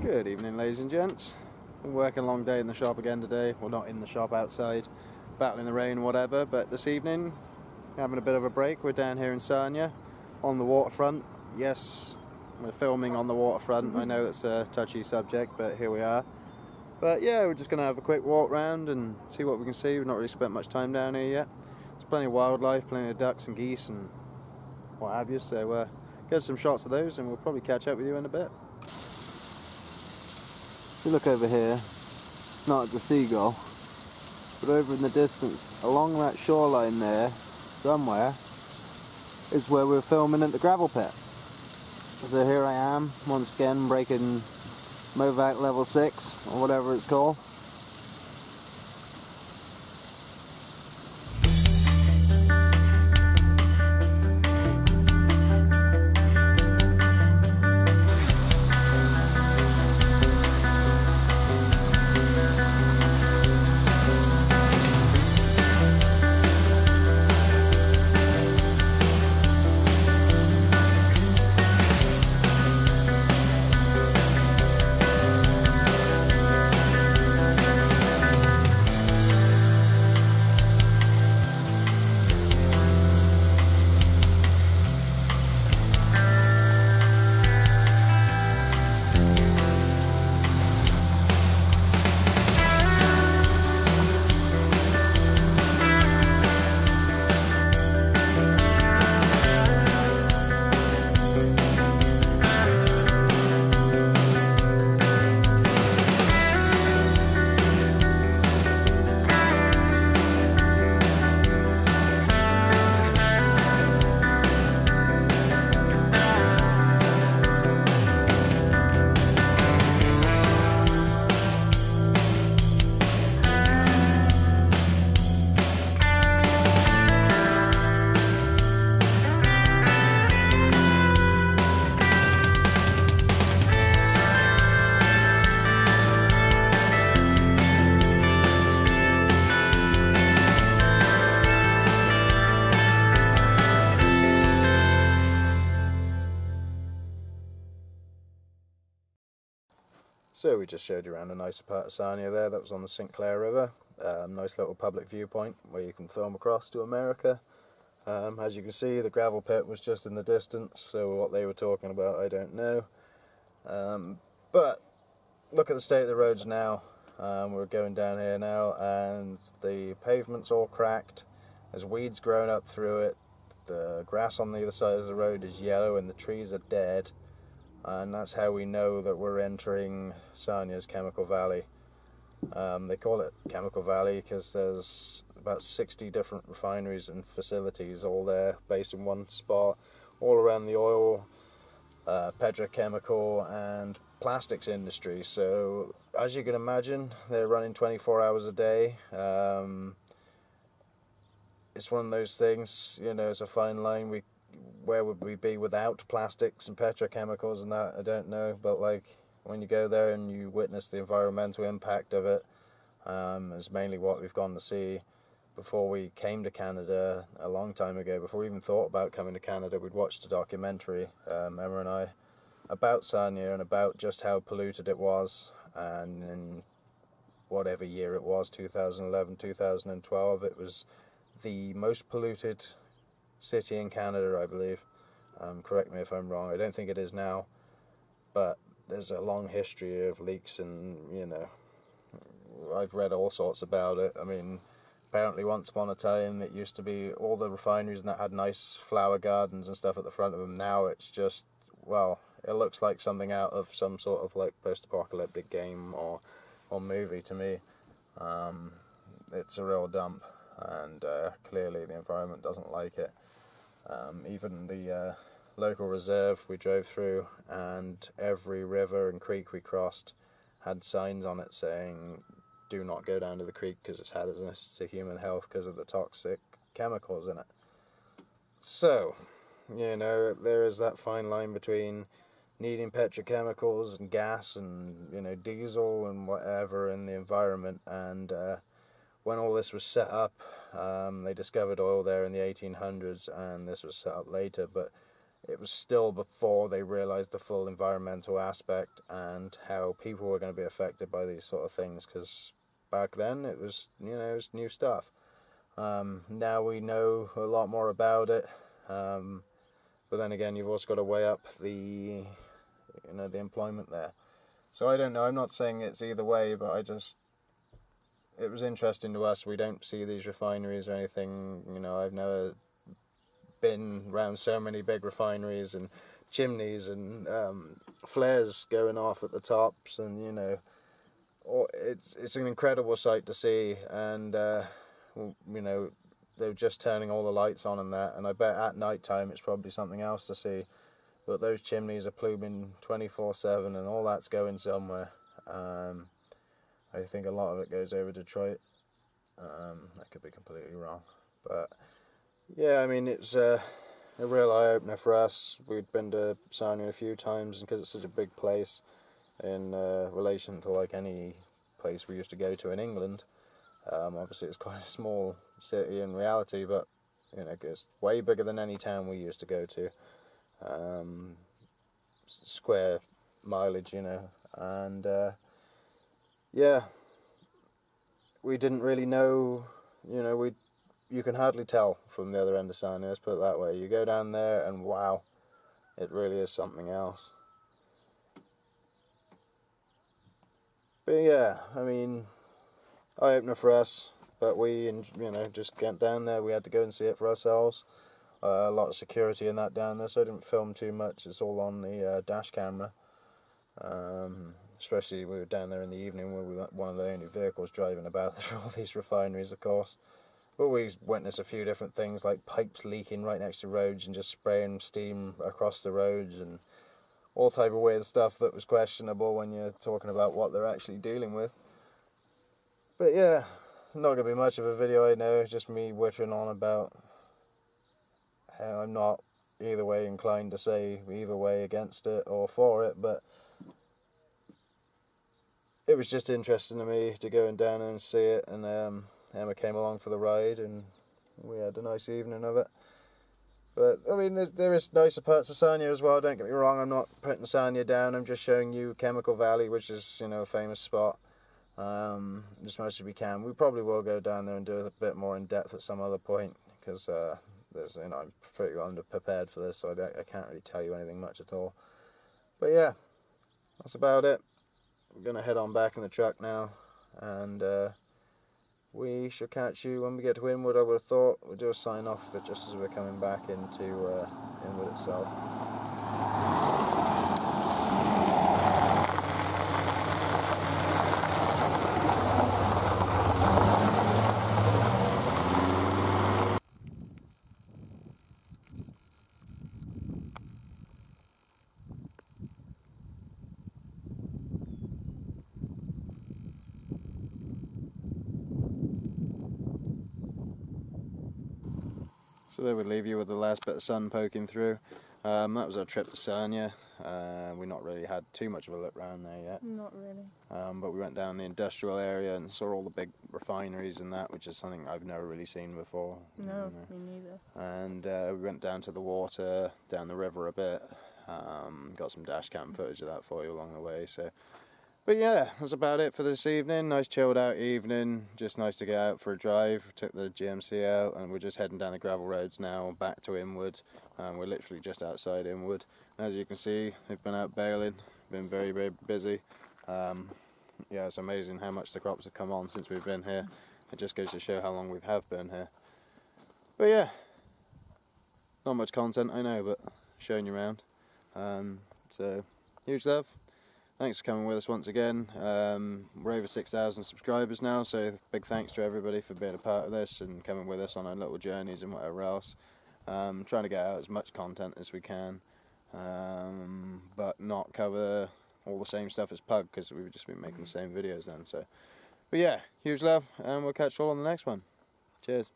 Good evening, ladies and gents. Been working a long day in the shop again today. Well, not in the shop, outside, battling the rain, whatever. But this evening, having a bit of a break. We're down here in Sarnia, on the waterfront. Yes, we're filming on the waterfront. I know it's a touchy subject, but here we are. But yeah, we're just going to have a quick walk round and see what we can see. We've not really spent much time down here yet. There's plenty of wildlife, plenty of ducks and geese and what have you. So get some shots of those, and we'll probably catch up with you in a bit. If you look over here, not at the seagull, but over in the distance, along that shoreline there, somewhere, is where we're filming at the gravel pit. So here I am, once again, breaking Movac level 6, or whatever it's called. So we just showed you around a nicer part of Sarnia there. That was on the St. Clair River. Nice little public viewpoint where you can film across to America. As you can see, the gravel pit was just in the distance, so what they were talking about I don't know. But look at the state of the roads now. We're going down here now and the pavement's all cracked. There's weeds growing up through it. The grass on the other side of the road is yellow and the trees are dead. And that's how we know that we're entering Sarnia's Chemical Valley. They call it Chemical Valley because there's about 60 different refineries and facilities all there, based in one spot, all around the oil, petrochemical and plastics industry. So as you can imagine, they're running 24 hours a day. It's one of those things, you know, it's a fine line. Where would we be without plastics and petrochemicals and that? I don't know, but like when you go there and you witness the environmental impact of it, is mainly what we've gone to see. Before we came to Canada a long time ago, before we even thought about coming to Canada, we'd watched a documentary, Emma and I, about Sarnia and about just how polluted it was, and in whatever year it was, 2011, 2012, it was the most polluted city in Canada, I believe. Correct me if I'm wrong. I don't think it is now, but there's a long history of leaks, and you know, I've read all sorts about it. I mean, apparently once upon a time it used to be all the refineries and that had nice flower gardens and stuff at the front of them. Now it's just, well, it looks like something out of some sort of like post-apocalyptic game or movie to me. It's a real dump, and clearly the environment doesn't like it. Even the local reserve we drove through, and every river and creek we crossed had signs on it saying do not go down to the creek because it's hazardous to human health because of the toxic chemicals in it. So, you know, there is that fine line between needing petrochemicals and gas and, you know, diesel and whatever in the environment, and when all this was set up, they discovered oil there in the 1800s, and this was set up later, but it was still before they realised the full environmental aspect and how people were going to be affected by these sort of things, because back then it was, it was new stuff. Now we know a lot more about it, but then again, you've also got to weigh up the employment there. So I don't know, I'm not saying it's either way, but it was interesting to us. We don't see these refineries or anything, I've never been around so many big refineries and chimneys and flares going off at the tops, and it's an incredible sight to see. And they're just turning all the lights on and that, and I bet at night time it's probably something else to see. But those chimneys are pluming 24/7, and all that's going somewhere. I think a lot of it goes over Detroit. I could be completely wrong, but yeah, I mean, it's a real eye-opener for us. We'd been to Sarnia a few times, and because it's such a big place in relation to like any place we used to go to in England, obviously it's quite a small city in reality, but it's way bigger than any town we used to go to. Square mileage, and yeah, we didn't really know, you can hardly tell from the other end of Sarnia, let's put it that way. You go down there and wow, it really is something else. But yeah, I mean, eye-opener for us, but we, just get down there, we had to go and see it for ourselves. A lot of security in that down there, so I didn't film too much. It's all on the dash camera. Especially we were down there in the evening, where we were one of the only vehicles driving about through all these refineries, of course. But we witnessed a few different things, like pipes leaking right next to roads and just spraying steam across the roads, and all type of weird stuff that was questionable when you're talking about what they're actually dealing with. But yeah, not going to be much of a video, I know, just me whittering on about how I'm not either way inclined to say either way against it or for it, but it was just interesting to me to go down and see it, and Emma came along for the ride, and we had a nice evening of it. But I mean, there is nicer parts of Sarnia as well, don't get me wrong. I'm not putting Sarnia down, I'm just showing you Chemical Valley, which is, a famous spot, as much as we can. We probably will go down there and do it a bit more in depth at some other point, because I'm pretty underprepared for this, so I can't really tell you anything much at all. But yeah, that's about it. We're going to head on back in the truck now, and we shall catch you when we get to Inwood. I would have thought we'll do a sign off for just as we're coming back into Inwood itself. So there we leave you with the last bit of sun poking through. That was our trip to Sarnia. We've not really had too much of a look around there yet. Not really. But we went down the industrial area and saw all the big refineries and that, which is something I've never really seen before. No, me neither. And we went down to the water, down the river a bit. Got some dash cam footage of that for you along the way. But yeah, that's about it for this evening. Nice chilled out evening, just nice to get out for a drive. Took the GMC out, and we're just heading down the gravel roads now, back to Inwood. We're literally just outside Inwood. As you can see, they've been out baling, been very, very busy. Yeah, it's amazing how much the crops have come on since we've been here. It just goes to show how long we have been here. But yeah, not much content, I know, but showing you around. So, huge love. Thanks for coming with us once again. We're over 6,000 subscribers now, so big thanks to everybody for being a part of this and coming with us on our little journeys and whatever else. Trying to get out as much content as we can, but not cover all the same stuff as Pug, because we've just been making the same videos then. But yeah, huge love, and we'll catch you all on the next one. Cheers.